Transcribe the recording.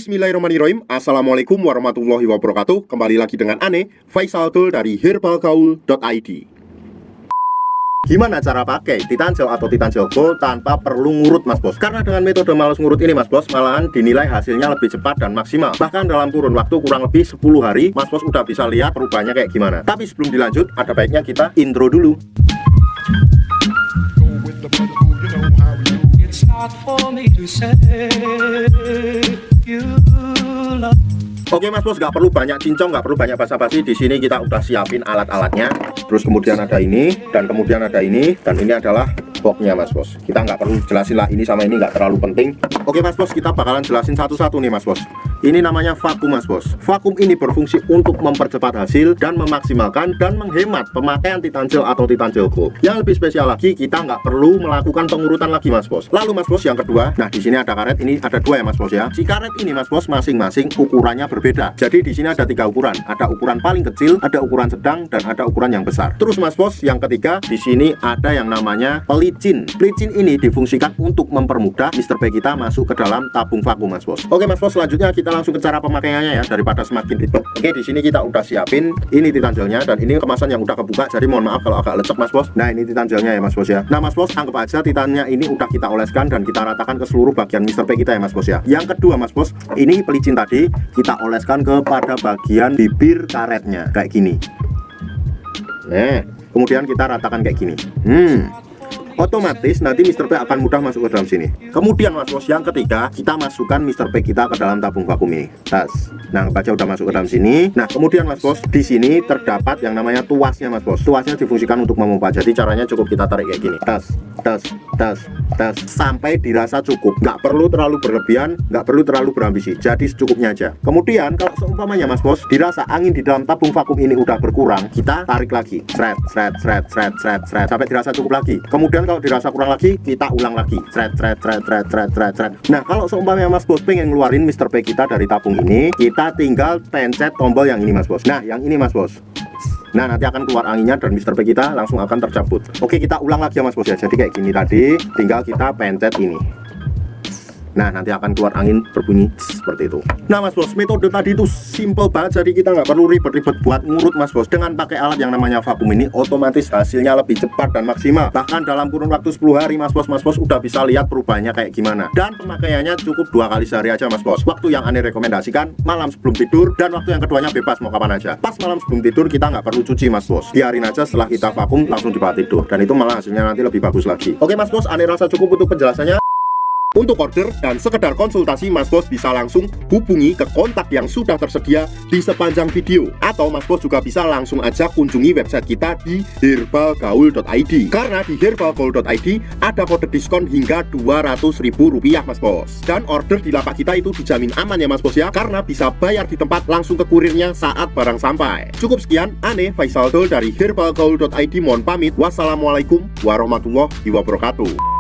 Bismillahirrahmanirrahim. Assalamualaikum warahmatullahi wabarakatuh. Kembali lagi dengan Ane, Faisal Tul dari herbalgaul.id. Gimana cara pakai Titan Gel atau Titan Gel Gold tanpa perlu ngurut mas bos? Karena dengan metode males ngurut ini mas bos, malahan dinilai hasilnya lebih cepat dan maksimal. Bahkan dalam kurun waktu kurang lebih 10 hari, mas bos udah bisa lihat perubahannya kayak gimana. Tapi sebelum dilanjut, ada baiknya kita intro dulu. Oke mas bos, nggak perlu banyak cincong, nggak perlu banyak basa-basi. Di sini kita udah siapin alat-alatnya. Terus kemudian ada ini, dan kemudian ada ini, dan ini adalah boxnya mas bos. Kita nggak perlu jelasin lah ini sama ini, nggak terlalu penting. Oke mas bos, kita bakalan jelasin satu-satu nih mas bos. Ini namanya vakum mas bos. Vakum ini berfungsi untuk mempercepat hasil dan memaksimalkan dan menghemat pemakaian Titan Gel atau Titan Gel Gold. Yang lebih spesial lagi, kita nggak perlu melakukan pengurutan lagi mas bos. Lalu mas bos, yang kedua, nah di sini ada karet, ini ada dua ya mas bos ya. Si karet ini mas bos masing-masing ukurannya berbeda. Jadi di sini ada 3 ukuran. Ada ukuran paling kecil, ada ukuran sedang, dan ada ukuran yang besar. Terus mas bos, yang ketiga, di sini ada yang namanya pelicin. Pelicin ini difungsikan untuk mempermudah Mr. P kita masuk ke dalam tabung vakum mas bos. Oke mas bos, selanjutnya kita langsung ke cara pemakaiannya ya, daripada semakin ribet. Oke, di sini kita udah siapin ini Titan Gelnya, dan ini kemasan yang udah kebuka, jadi mohon maaf kalau agak lecek mas bos. Nah ini Titan Gelnya ya mas bos ya. Nah mas bos, anggap aja titannya ini udah kita oleskan dan kita ratakan ke seluruh bagian Mr. P kita ya mas bos ya. Yang kedua mas bos, ini pelicin tadi kita oleskan kepada bagian bibir karetnya kayak gini. Nah kemudian kita ratakan kayak gini. Otomatis nanti Mr. P akan mudah masuk ke dalam sini. Kemudian mas bos, yang ketiga, kita masukkan Mr. P kita ke dalam tabung vakum ini. Tas. Nah, baca udah masuk ke dalam sini. Nah, kemudian mas bos, di sini terdapat yang namanya tuasnya mas bos. Tuasnya difungsikan untuk memompa. Jadi caranya cukup kita tarik kayak gini. Tas, tas, tas, tas, sampai dirasa cukup. Nggak perlu terlalu berlebihan, nggak perlu terlalu berambisi. Jadi secukupnya aja. Kemudian kalau seumpamanya mas bos, dirasa angin di dalam tabung vakum ini udah berkurang, kita tarik lagi. Sret, sret, sret, sret, sret, sret, sampai dirasa cukup lagi. Kemudian kalau dirasa kurang lagi, kita ulang lagi. Sret, sret, sret, sret, sret, sret, sret. Nah, kalau seumpamanya mas bos pengen ngeluarin Mr. P kita dari tabung ini, kita tinggal pencet tombol yang ini mas bos. Nah, yang ini mas bos. Nah, nanti akan keluar anginnya dan Mr. P kita langsung akan tercabut. Oke, kita ulang lagi ya mas bos ya. Jadi kayak gini tadi, tinggal kita pencet ini. Nah, nanti akan keluar angin berbunyi seperti itu. Nah mas bos, metode tadi itu simple banget. Jadi kita nggak perlu ribet-ribet buat ngurut mas bos. Dengan pakai alat yang namanya vakum ini, otomatis hasilnya lebih cepat dan maksimal. Bahkan dalam kurun waktu 10 hari mas bos udah bisa lihat perubahannya kayak gimana. Dan pemakaiannya cukup 2 kali sehari aja mas bos. Waktu yang Ane rekomendasikan malam sebelum tidur, dan waktu yang keduanya bebas mau kapan aja. Pas malam sebelum tidur kita nggak perlu cuci mas bos. Biarin aja, setelah kita vakum langsung dibawa tidur. Dan itu malah hasilnya nanti lebih bagus lagi. Oke mas bos, Ane rasa cukup untuk penjelasannya. Untuk order dan sekedar konsultasi, Mas Bos bisa langsung hubungi ke kontak yang sudah tersedia di sepanjang video. Atau Mas Bos juga bisa langsung aja kunjungi website kita di herbalgaul.id. Karena di herbalgaul.id ada kode diskon hingga Rp200.000 Mas Bos. Dan order di lapak kita itu dijamin aman ya Mas Bos ya, karena bisa bayar di tempat langsung ke kurirnya saat barang sampai. Cukup sekian, Ane Faisal Tul dari herbalgaul.id mohon pamit. Wassalamualaikum warahmatullahi wabarakatuh.